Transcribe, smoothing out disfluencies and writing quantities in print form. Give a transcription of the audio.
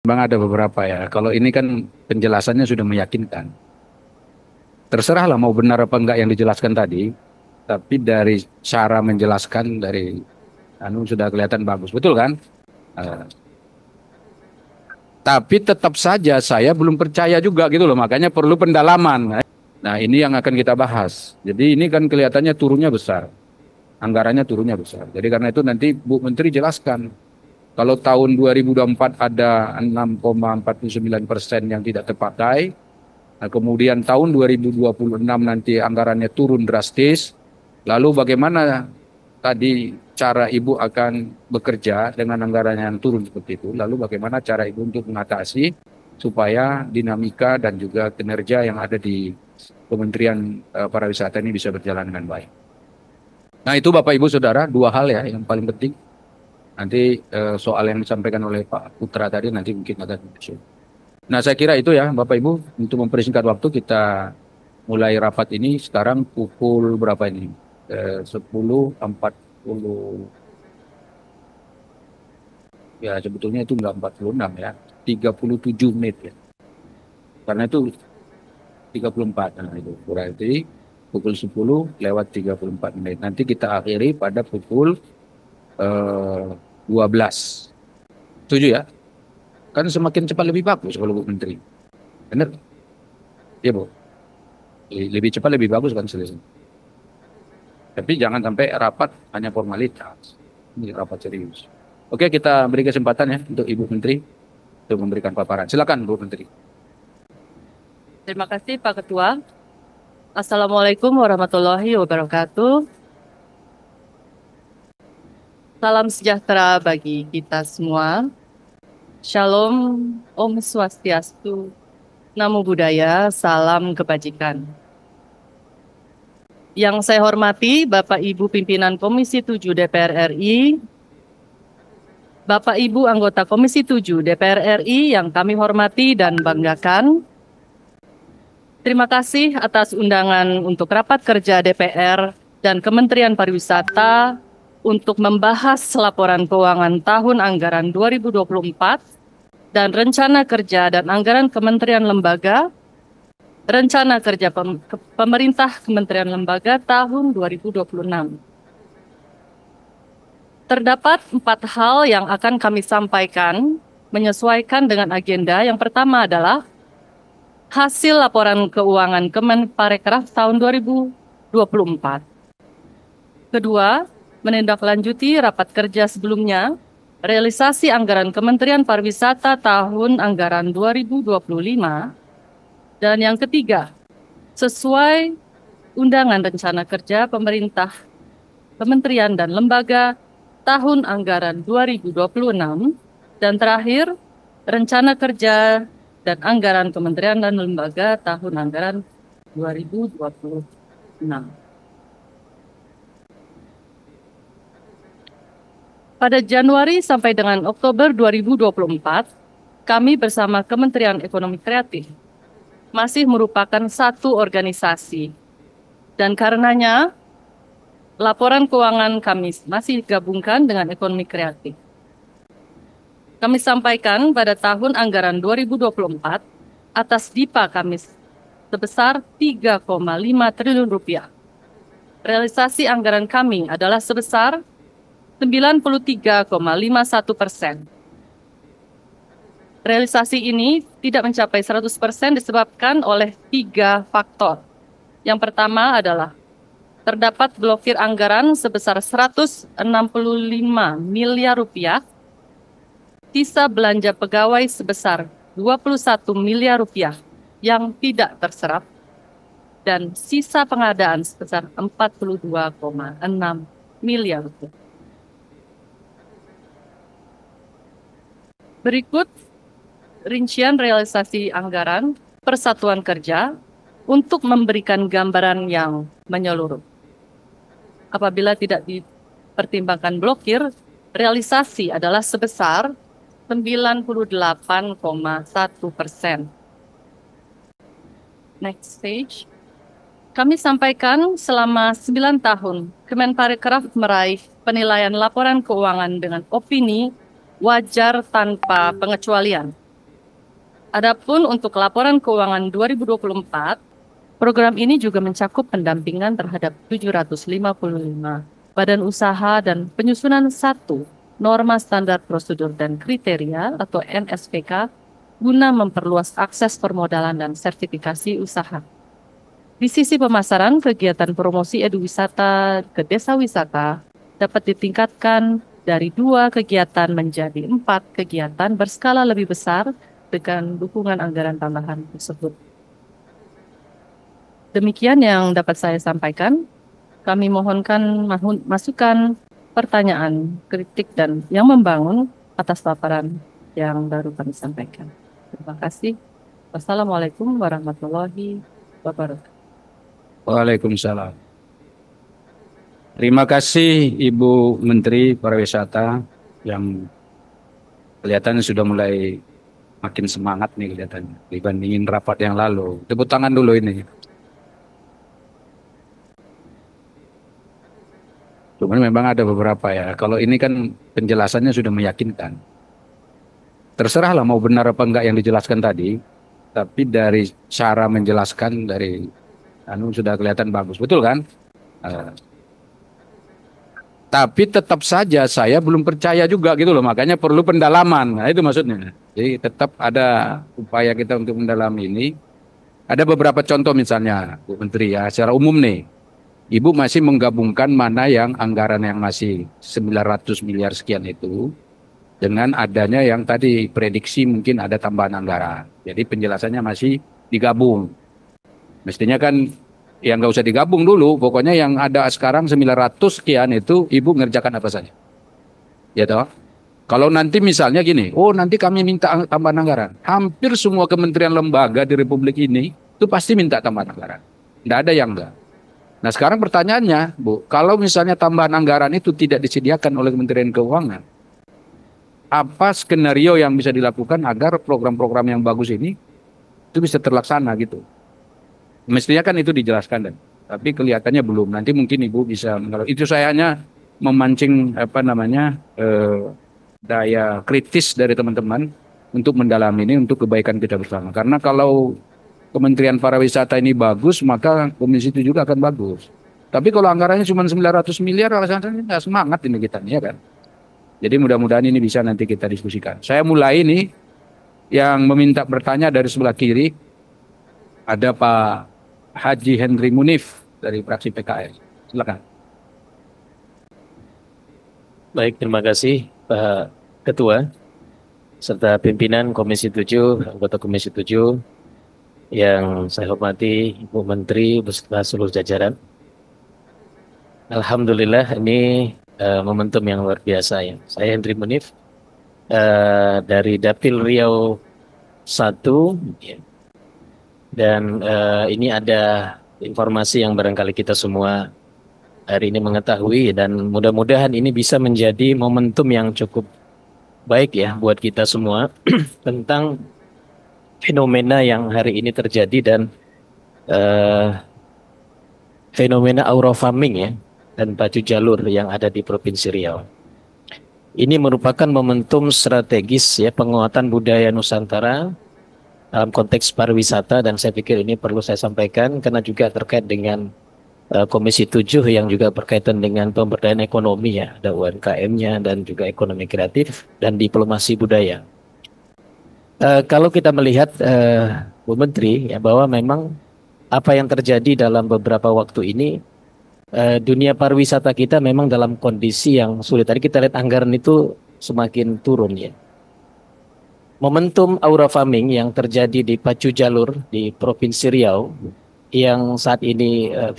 Bang ada beberapa ya. Kalau ini kan penjelasannya sudah meyakinkan. Terserahlah mau benar apa enggak yang dijelaskan tadi, tapi dari cara menjelaskan dari anu sudah kelihatan bagus, betul kan? Eh, tapi tetap saja saya belum percaya juga gitu loh, makanya perlu pendalaman. Nah, ini yang akan kita bahas. Jadi ini kan kelihatannya turunnya besar, anggarannya turunnya besar. Jadi karena itu nanti Bu Menteri jelaskan. Kalau tahun 2024 ada 6,49% yang tidak terpakai, nah, kemudian tahun 2026 nanti anggarannya turun drastis. Lalu bagaimana tadi cara Ibu akan bekerja dengan anggaran yang turun seperti itu? Lalu bagaimana cara Ibu untuk mengatasi supaya dinamika dan juga kinerja yang ada di Kementerian Pariwisata ini bisa berjalan dengan baik. Nah itu Bapak Ibu Saudara, dua hal ya yang paling penting. Nanti soal yang disampaikan oleh Pak Putra tadi nanti mungkin akan disusul. Nah, saya kira itu ya, Bapak Ibu, untuk mempersingkat waktu kita mulai rapat ini sekarang pukul berapa ini? 10.40, ya sebetulnya itu enggak 46 ya, 37 menit ya. Karena itu 34, nah itu berarti pukul 10 lewat 34 menit. Nanti kita akhiri pada pukul 12. Setuju ya? Kan semakin cepat lebih bagus kalau Bu Menteri. Benar? Iya, Bu. Lebih cepat lebih bagus kan selesai. Tapi jangan sampai rapat hanya formalitas. Ini rapat serius. Oke, kita beri kesempatan ya untuk Ibu Menteri untuk memberikan paparan. Silakan Bu Menteri. Terima kasih Pak Ketua. Assalamualaikum warahmatullahi wabarakatuh. Salam sejahtera bagi kita semua. Shalom, Om Swastiastu, Namo Buddhaya, salam kebajikan. Yang saya hormati Bapak Ibu Pimpinan Komisi 7 DPR RI, Bapak Ibu anggota Komisi 7 DPR RI yang kami hormati dan banggakan. Terima kasih atas undangan untuk rapat kerja DPR dan Kementerian Pariwisata untuk membahas laporan keuangan tahun anggaran 2024 dan rencana kerja dan anggaran kementerian lembaga, rencana kerja pemerintah kementerian lembaga tahun 2026. Terdapat 4 hal yang akan kami sampaikan menyesuaikan dengan agenda. Yang pertama adalah hasil laporan keuangan Kemenparekraf tahun 2024. Kedua, menindaklanjuti rapat kerja sebelumnya, realisasi anggaran Kementerian Pariwisata tahun anggaran 2025. Dan yang ketiga, sesuai undangan rencana kerja pemerintah, kementerian dan lembaga tahun anggaran 2026. Dan terakhir, rencana kerja dan anggaran kementerian dan lembaga tahun anggaran 2026. Pada Januari sampai dengan Oktober 2024, kami bersama Kementerian Ekonomi Kreatif masih merupakan satu organisasi. Dan karenanya, laporan keuangan kami masih digabungkan dengan ekonomi kreatif. Kami sampaikan pada tahun anggaran 2024 atas DIPA kami sebesar 3,5 triliun rupiah. Realisasi anggaran kami adalah sebesar 93,51%. Realisasi ini tidak mencapai 100% disebabkan oleh 3 faktor. Yang pertama adalah terdapat blokir anggaran sebesar 165 miliar rupiah, sisa belanja pegawai sebesar 21 miliar rupiah yang tidak terserap, dan sisa pengadaan sebesar 42,6 miliar rupiah. Berikut rincian realisasi anggaran Persatuan Kerja untuk memberikan gambaran yang menyeluruh. Apabila tidak dipertimbangkan blokir, realisasi adalah sebesar 98,1%. Next page. Kami sampaikan selama 9 tahun, Kemenparekraf meraih penilaian laporan keuangan dengan opini wajar tanpa pengecualian. Adapun untuk laporan keuangan 2024, program ini juga mencakup pendampingan terhadap 755 badan usaha dan penyusunan satu norma standar prosedur dan kriteria atau NSPK guna memperluas akses permodalan dan sertifikasi usaha. Di sisi pemasaran, kegiatan promosi eduwisata ke desa wisata dapat ditingkatkan dari 2 kegiatan menjadi 4 kegiatan berskala lebih besar dengan dukungan anggaran tambahan tersebut. Demikian yang dapat saya sampaikan. Kami mohonkan masukan, pertanyaan, kritik, dan yang membangun atas paparan yang baru kami sampaikan. Terima kasih. Wassalamualaikum warahmatullahi wabarakatuh. Waalaikumsalam. Terima kasih Ibu Menteri Pariwisata yang kelihatannya sudah mulai makin semangat nih kelihatannya dibandingin rapat yang lalu. Tepuk tangan dulu ini. Cuman memang ada beberapa ya. Kalau ini kan penjelasannya sudah meyakinkan. Terserahlah mau benar apa enggak yang dijelaskan tadi. Tapi dari cara menjelaskan dari sudah kelihatan bagus. Betul kan? Tapi tetap saja saya belum percaya juga gitu loh. Makanya perlu pendalaman. Nah, itu maksudnya. Jadi tetap ada upaya kita untuk mendalami ini. Ada beberapa contoh misalnya, Bu Menteri ya, secara umum nih. Ibu masih menggabungkan mana yang anggaran yang masih 900 miliar sekian itu dengan adanya yang tadi prediksi mungkin ada tambahan anggaran. Jadi penjelasannya masih digabung. Mestinya kan yang nggak usah digabung dulu, pokoknya yang ada sekarang 900 sekian itu Ibu ngerjakan apa saja. Ya toh? Kalau nanti misalnya gini, oh nanti kami minta tambahan anggaran. Hampir semua kementerian lembaga di Republik ini itu pasti minta tambahan anggaran. Tidak ada yang enggak. Nah sekarang pertanyaannya, Bu, kalau misalnya tambahan anggaran itu tidak disediakan oleh Kementerian Keuangan, apa skenario yang bisa dilakukan agar program-program yang bagus ini itu bisa terlaksana gitu? Mestinya kan itu dijelaskan, tapi kelihatannya belum. Nanti mungkin Ibu bisa, itu saya hanya memancing daya kritis dari teman-teman untuk mendalami ini untuk kebaikan kita bersama. Karena kalau Kementerian Pariwisata ini bagus, maka komisi itu juga akan bagus. Tapi kalau anggarannya cuma 900 miliar, alasannya nggak semangat ini kita, ya kan? Jadi mudah-mudahan ini bisa nanti kita diskusikan. Saya mulai ini, yang meminta bertanya dari sebelah kiri, ada Pak Haji Henry Munif dari fraksi PKS. Silakan. Baik, terima kasih Pak Ketua, serta pimpinan Komisi 7, anggota Komisi 7, yang saya hormati Ibu Menteri beserta seluruh jajaran. Alhamdulillah ini momentum yang luar biasa ya. Saya Hendri Munif dari Dapil Riau 1 ya. Dan ini ada informasi yang barangkali kita semua hari ini mengetahui, dan mudah-mudahan ini bisa menjadi momentum yang cukup baik ya buat kita semua tentang fenomena yang hari ini terjadi dan fenomena aura farming ya dan baju jalur yang ada di Provinsi Riau. Ini merupakan momentum strategis ya penguatan budaya Nusantara dalam konteks pariwisata, dan saya pikir ini perlu saya sampaikan karena juga terkait dengan Komisi 7 yang juga berkaitan dengan pemberdayaan ekonomi ya, ada UMKM-nya dan juga ekonomi kreatif dan diplomasi budaya. Kalau kita melihat Bu Menteri ya, bahwa memang apa yang terjadi dalam beberapa waktu ini, dunia pariwisata kita memang dalam kondisi yang sulit. Tadi kita lihat anggaran itu semakin turun ya. Momentum aura farming yang terjadi di Pacu Jalur di Provinsi Riau yang saat ini viral